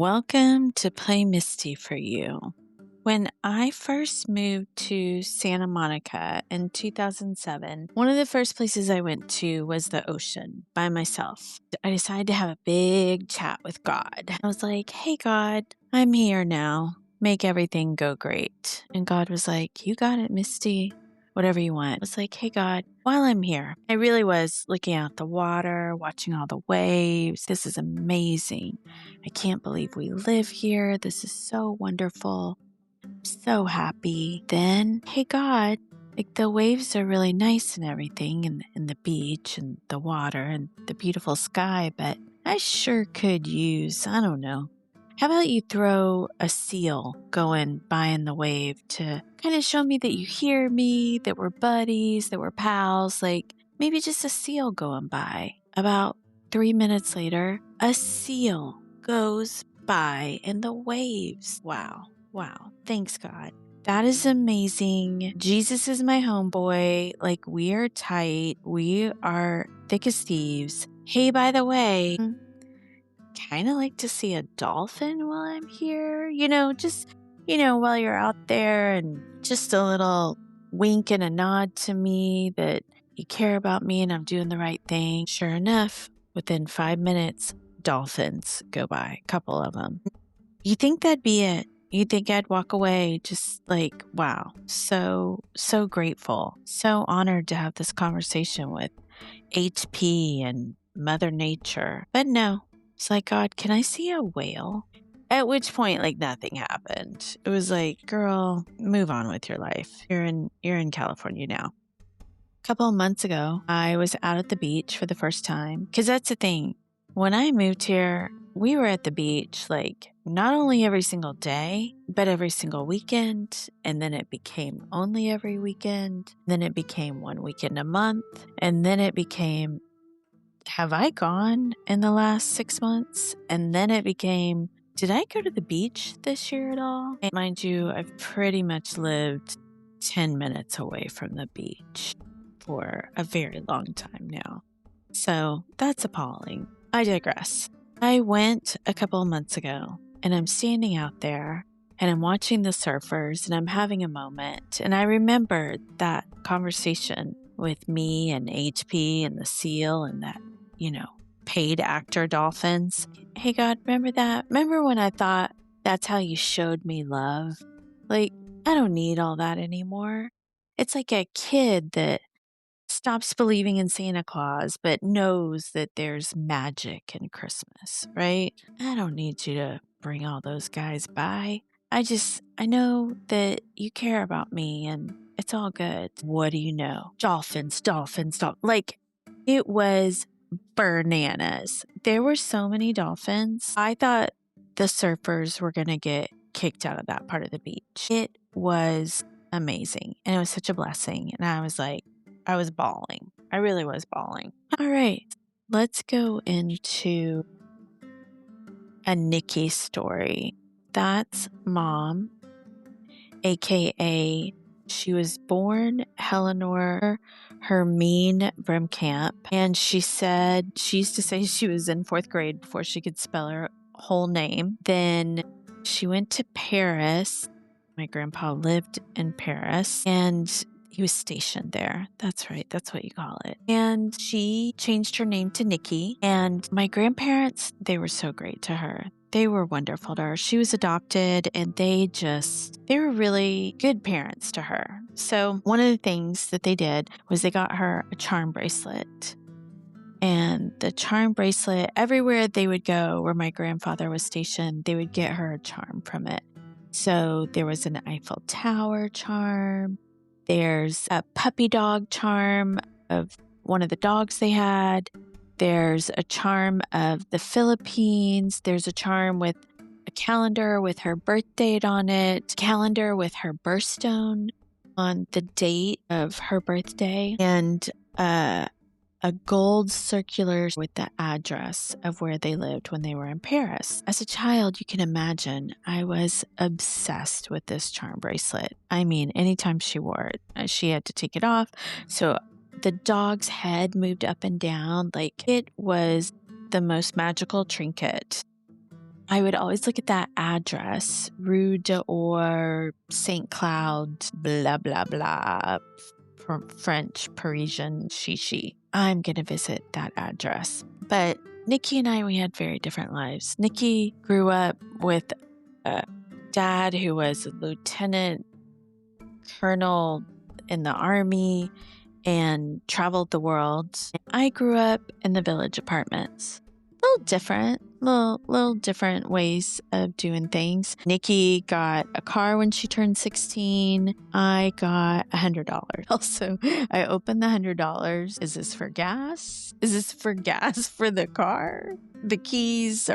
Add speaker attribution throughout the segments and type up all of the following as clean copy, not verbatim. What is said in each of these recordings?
Speaker 1: Welcome to Play Misty for You. When I first moved to Santa Monica in 2007, one of the first places I went to was the ocean by myself. I decided to have a big chat with God. I was like, hey, God, I'm here now. Make everything go great. And God was like, you got it, Misty. Whatever you want. I was like, hey, God, while I'm here, I really was looking out the water, watching all the waves. This is amazing. I can't believe we live here. This is so wonderful. I'm so happy. Then, hey, God, like the waves are really nice and everything, and the beach and the water and the beautiful sky, but I sure could use, I don't know. How about you throw a seal going by in the wave to kind of show me that you hear me, that we're buddies, that we're pals, like maybe just a seal going by. About 3 minutes later, a seal goes by in the waves. Wow. Thanks, God. That is amazing. Jesus is my homeboy. Like, we are tight. We are thick as thieves. Hey, by the way, kind of like to see a dolphin while I'm here. While you're out there, and just a little wink and a nod to me that you care about me and I'm doing the right thing. Sure enough, within 5 minutes, dolphins go by, a couple of them. You think that'd be it? You think I'd walk away just like, wow, so grateful, so honored to have this conversation with HP and Mother Nature. But no, it's like, God, can I see a whale? At which point, like, nothing happened. It was like, girl, move on with your life. You're in California now. A couple of months ago, I was out at the beach for the first time. Because that's the thing. When I moved here, we were at the beach like not only every single day, but every single weekend. And then it became only every weekend. Then it became one weekend a month. And then it became, have I gone in the last 6 months? And then it became, did I go to the beach this year at all? And mind you, I've pretty much lived 10 minutes away from the beach for a very long time now. So that's appalling. I digress. I went a couple of months ago, and I'm standing out there and I'm watching the surfers and I'm having a moment. And I remembered that conversation with me and HP and the seal and that, paid actor dolphins. Hey, God, remember that? Remember when I thought that's how you showed me love? Like, I don't need all that anymore. It's like a kid that stops believing in Santa Claus, but knows that there's magic in Christmas, right? I don't need you to bring all those guys by. I know that you care about me and it's all good. What do you know? Dolphins. Like, it was bananas. There were so many dolphins. I thought the surfers were going to get kicked out of that part of the beach. It was amazing. And it was such a blessing. And I was bawling. I really was bawling. All right, let's go into a Nikki story. That's Mom, aka she was born Eleanor Hermine Bremkamp, and she used to say she was in 4th grade before she could spell her whole name. Then she went to Paris. My grandpa lived in Paris, and he was stationed there. That's right. That's what you call it. And she changed her name to Nikki. And my grandparents, they were so great to her. They were wonderful to her. She was adopted, and they were really good parents to her. So one of the things that they did was they got her a charm bracelet. And the charm bracelet, everywhere they would go where my grandfather was stationed, they would get her a charm from it. So there was an Eiffel Tower charm. There's a puppy dog charm of one of the dogs they had. There's a charm of the Philippines. There's a charm with a calendar with her birth date on it, calendar with her birthstone on the date of her birthday, and a gold circular with the address of where they lived when they were in Paris. As a child, you can imagine, I was obsessed with this charm bracelet. I mean, anytime she wore it, she had to take it off. So the dog's head moved up and down. Like, it was the most magical trinket. I would always look at that address, Rue d'Or, St. Cloud, blah, blah, blah, French, Parisian, shishi. I'm going to visit that address. But Nikki and I, we had very different lives. Nikki grew up with a dad who was a lieutenant colonel in the army and traveled the world. I grew up in the village apartments. Little different ways of doing things. Nikki got a car when she turned 16. I got $100. Also, I opened the $100. Is this for gas? Is this for gas for the car? The keys?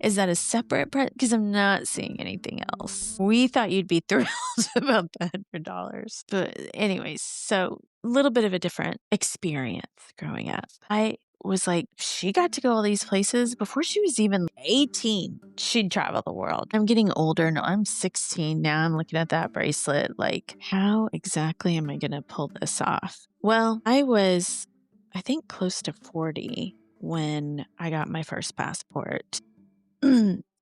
Speaker 1: Is that a separate part? Because I'm not seeing anything else. We thought you'd be thrilled about the $100. But anyways, so a little bit of a different experience growing up. I was like, she got to go all these places before she was even 18. She'd travel the world. I'm getting older. No, I'm 16 now. I'm looking at that bracelet. Like, how exactly am I going to pull this off? Well, I was, I think, close to 40 when I got my first passport.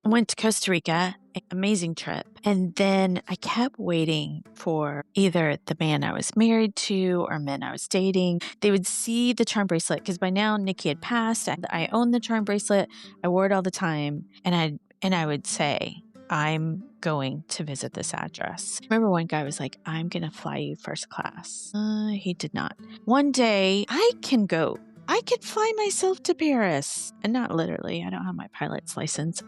Speaker 1: Went to Costa Rica, amazing trip. And then I kept waiting for either the man I was married to or men I was dating. They would see the charm bracelet because by now Nikki had passed. I owned the charm bracelet. I wore it all the time. And I would say, I'm going to visit this address. I remember one guy was like, I'm going to fly you first class. He did not. One day I could fly myself to Paris. And not literally. I don't have my pilot's license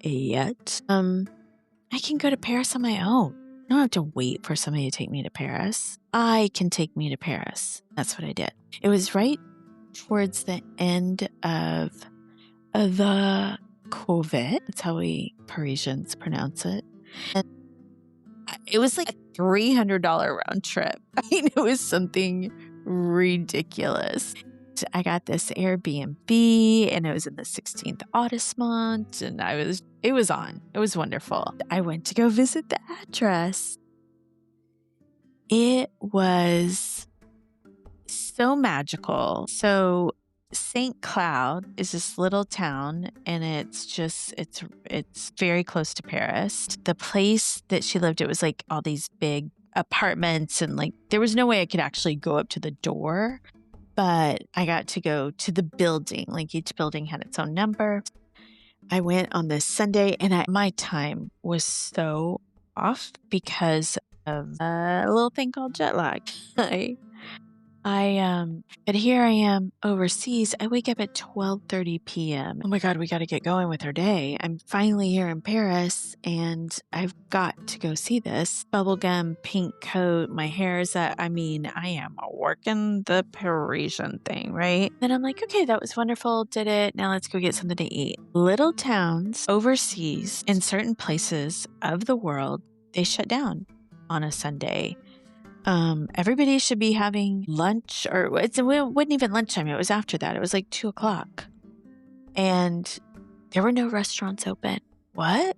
Speaker 1: yet. I can go to Paris on my own. I don't have to wait for somebody to take me to Paris. I can take me to Paris. That's what I did. It was right towards the end of the COVID. That's how we Parisians pronounce it. And it was like a $300 round trip. I mean, it was something ridiculous. I got this Airbnb and it was in the 16th arrondissement and it was wonderful. I went to go visit the address. It was so magical. So St. Cloud is this little town and it's very close to Paris. The place that she lived, it was like all these big apartments and like there was no way I could actually go up to the door. But I got to go to the building, like each building had its own number. I went on this Sunday and my time was so off because of a little thing called jet lag. But here I am overseas. I wake up at 12:30 p.m. Oh my God, we got to get going with our day. I'm finally here in Paris and I've got to go see this. Bubblegum, pink coat, my hair is I am working the Parisian thing, right? Then I'm like, okay, that was wonderful. Did it. Now let's go get something to eat. Little towns overseas in certain places of the world, they shut down on a Sunday. Everybody should be having lunch it wasn't even lunchtime. It was after that. It was like 2:00 and there were no restaurants open. What?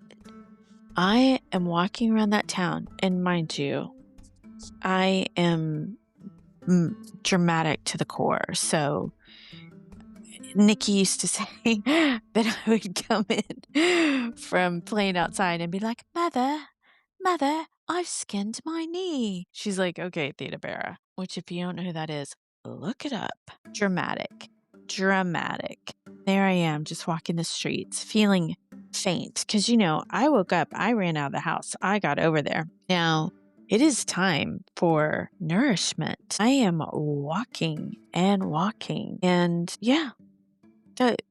Speaker 1: I am walking around that town and mind you, I am dramatic to the core. So Nikki used to say that I would come in from playing outside and be like, Mother, I've skinned my knee. She's like, okay, Theta Bara, which if you don't know who that is, look it up. Dramatic. There I am, just walking the streets, feeling faint. Because, I woke up, I ran out of the house. I got over there. Now, it is time for nourishment. I am walking. And yeah,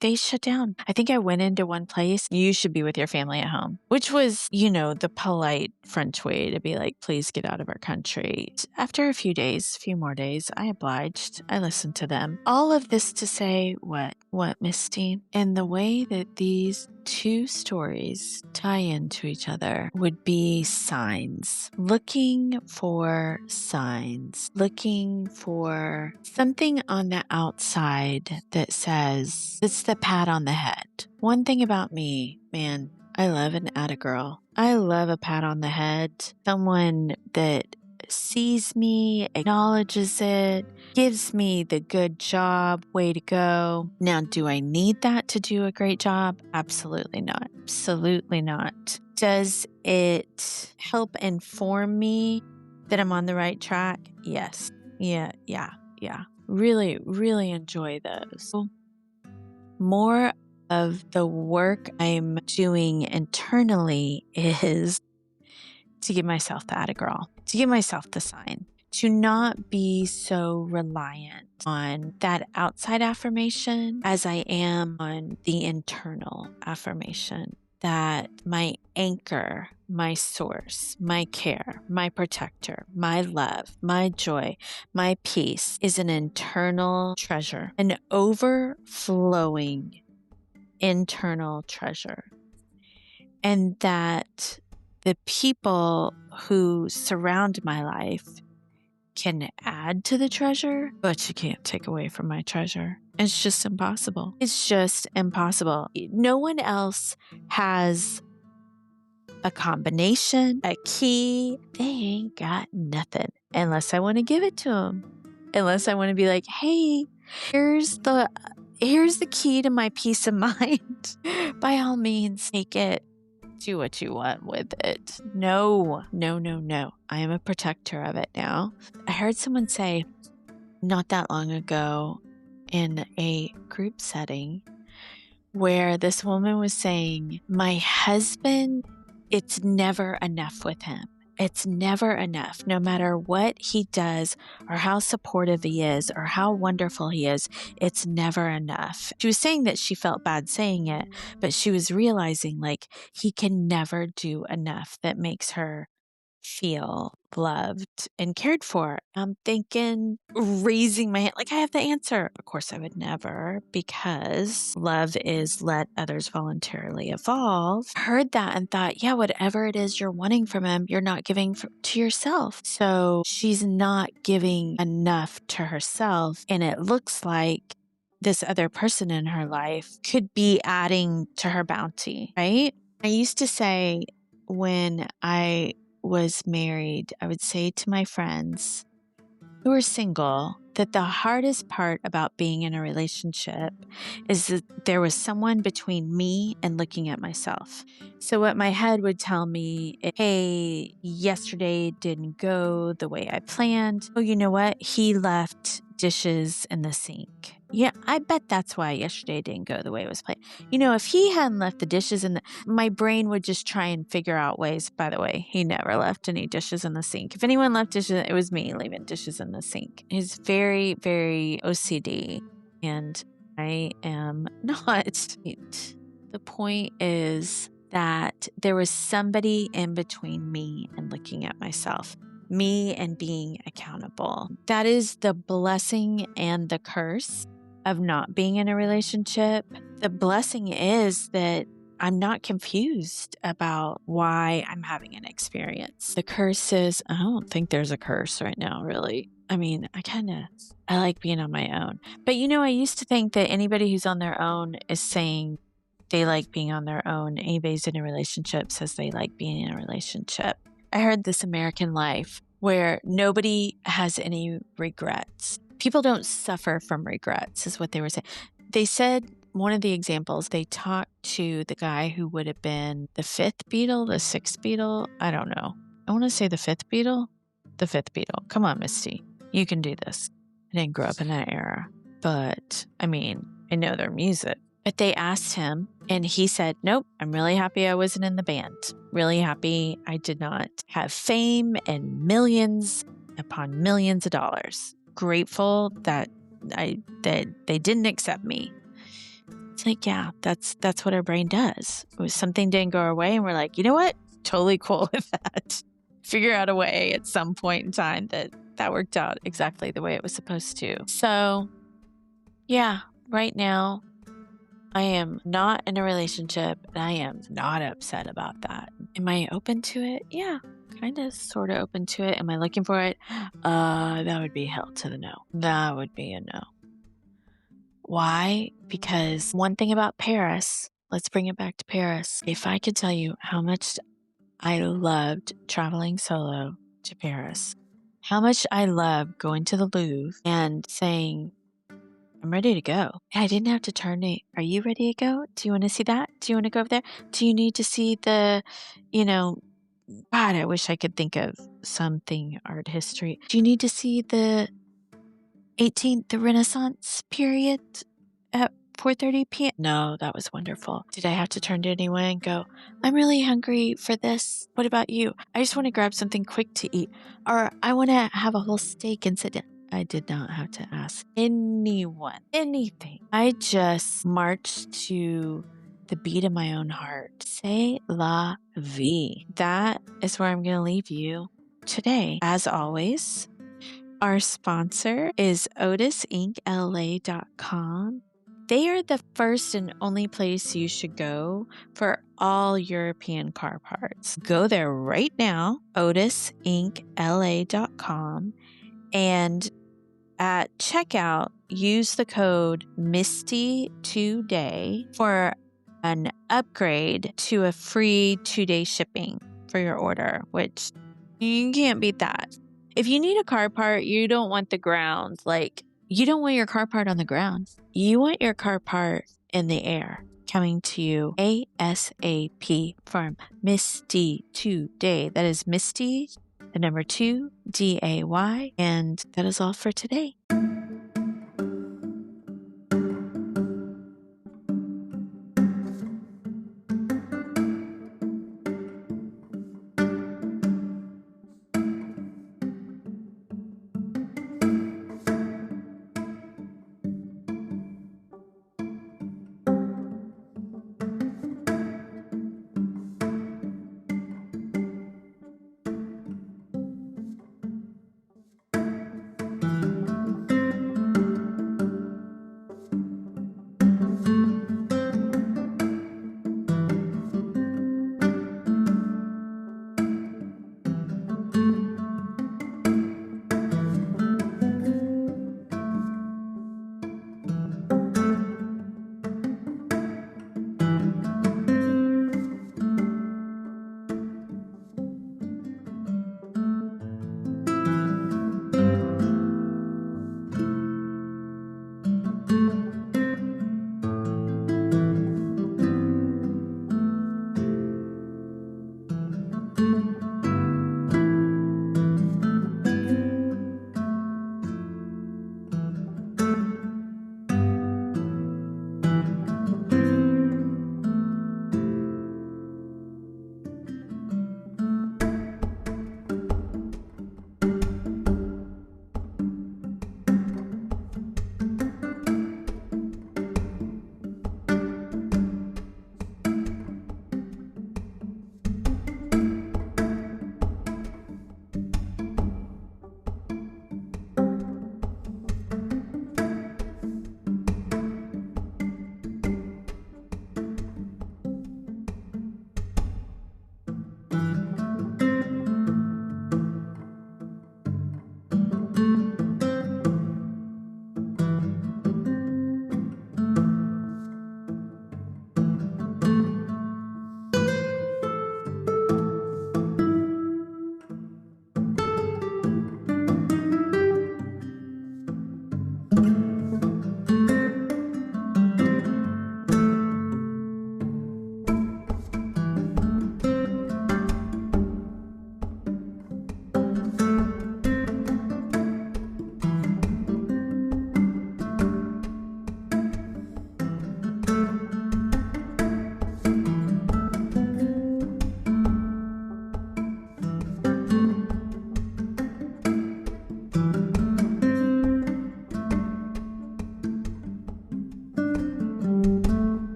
Speaker 1: they shut down. I think I went into one place. You should be with your family at home, which was, the polite French way to be like, please get out of our country. After a few more days, I obliged. I listened to them. All of this to say what, Misty? And the way that these two stories tie into each other would be signs. Looking for signs. Looking for something on the outside that says, it's the pat on the head. One thing about me, man, I love an attagirl. I love a pat on the head. Someone that sees me, acknowledges it, gives me the good job, way to go. Now, do I need that to do a great job? Absolutely not. Absolutely not. Does it help inform me that I'm on the right track? Yes. Yeah. Really, really enjoy those. More of the work I'm doing internally is to give myself the atta girl, to give myself the sign, to not be so reliant on that outside affirmation as I am on the internal affirmation. That my anchor, my source, my care, my protector, my love, my joy, my peace is an internal treasure, an overflowing internal treasure. And that the people who surround my life can add to the treasure, but you can't take away from my treasure. It's just impossible. It's just impossible. No one else has a combination, a key. They ain't got nothing unless I want to give it to them. Unless I want to be like, hey, here's the key to my peace of mind. By all means, take it. Do what you want with it. No. I am a protector of it now. I heard someone say not that long ago in a group setting where this woman was saying, my husband, it's never enough with him. It's never enough. No matter what he does or how supportive he is or how wonderful he is, it's never enough. She was saying that she felt bad saying it, but she was realizing like he can never do enough that makes her feel loved and cared for. I'm thinking, raising my hand, like I have the answer. Of course, I would never, because love is let others voluntarily evolve. Heard that and thought, yeah, whatever it is you're wanting from him, you're not giving to yourself. So she's not giving enough to herself. And it looks like this other person in her life could be adding to her bounty, right? I used to say when I was married, I would say to my friends who are single that the hardest part about being in a relationship is that there was someone between me and looking at myself. So what my head would tell me is, hey, yesterday didn't go the way I planned. Oh, you know what? He left dishes in the sink. Yeah, I bet that's why yesterday didn't go the way it was planned. You know, if he hadn't left the dishes in my brain would just try and figure out ways. By the way, he never left any dishes in the sink. If anyone left dishes, it was me leaving dishes in the sink. He's very, very OCD, and I am not. The point is that there was somebody in between me and looking at myself. Me and being accountable. That is the blessing and the curse of not being in a relationship. The blessing is that I'm not confused about why I'm having an experience. The curse is, I don't think there's a curse right now, really. I mean, I like being on my own. But you know, I used to think that anybody who's on their own is saying they like being on their own. Anybody who's in a relationship says they like being in a relationship. I heard This American Life where nobody has any regrets. People don't suffer from regrets, is what they were saying. They said, one of the examples, they talked to the guy who would have been the fifth Beatle, the sixth Beatle. I don't know. I want to say the fifth Beatle. The fifth Beatle. Come on, Misty. You can do this. I didn't grow up in that era. But, I mean, I know their music. But they asked him, and he said, nope, I'm really happy I wasn't in the band. Really happy I did not have fame and millions upon millions of dollars. Grateful that they didn't accept me. It's like, yeah, that's what our brain does. It was something didn't go our way, and we're like, you know what? Totally cool with that. Figure out a way at some point in time that worked out exactly the way it was supposed to. So, yeah, right now, I am not in a relationship, and I am not upset about that. Am I open to it? Yeah, kind of, sort of open to it. Am I looking for it? That would be hell to the no. That would be a no. Why? Because one thing about Paris, let's bring it back to Paris. If I could tell you how much I loved traveling solo to Paris, how much I love going to the Louvre and saying, I'm ready to go. And I didn't have to turn to, are you ready to go? Do you want to see that? Do you want to go over there? Do you need to see the, you know, God, I wish I could think of something art history. Do you need to see the 18th, the Renaissance period at 4:30 p.m.? No, that was wonderful. Did I have to turn to anyone and go, I'm really hungry for this. What about you? I just want to grab something quick to eat. Or I want to have a whole steak and sit down. I did not have to ask anyone anything. I just marched to the beat of my own heart. C'est la vie. That is where I'm going to leave you today. As always, our sponsor is OtisIncLA.com. They are the first and only place you should go for all European car parts. Go there right now, OtisIncLA.com, and at checkout, use the code Misty today for an upgrade to a free 2-day shipping for your order, which you can't beat that. If you need a car part, you don't want the ground. Like, you don't want your car part on the ground. You want your car part in the air, coming to you ASAP from Misty today. That is Misty, the number 2, DAY. And that is all for today.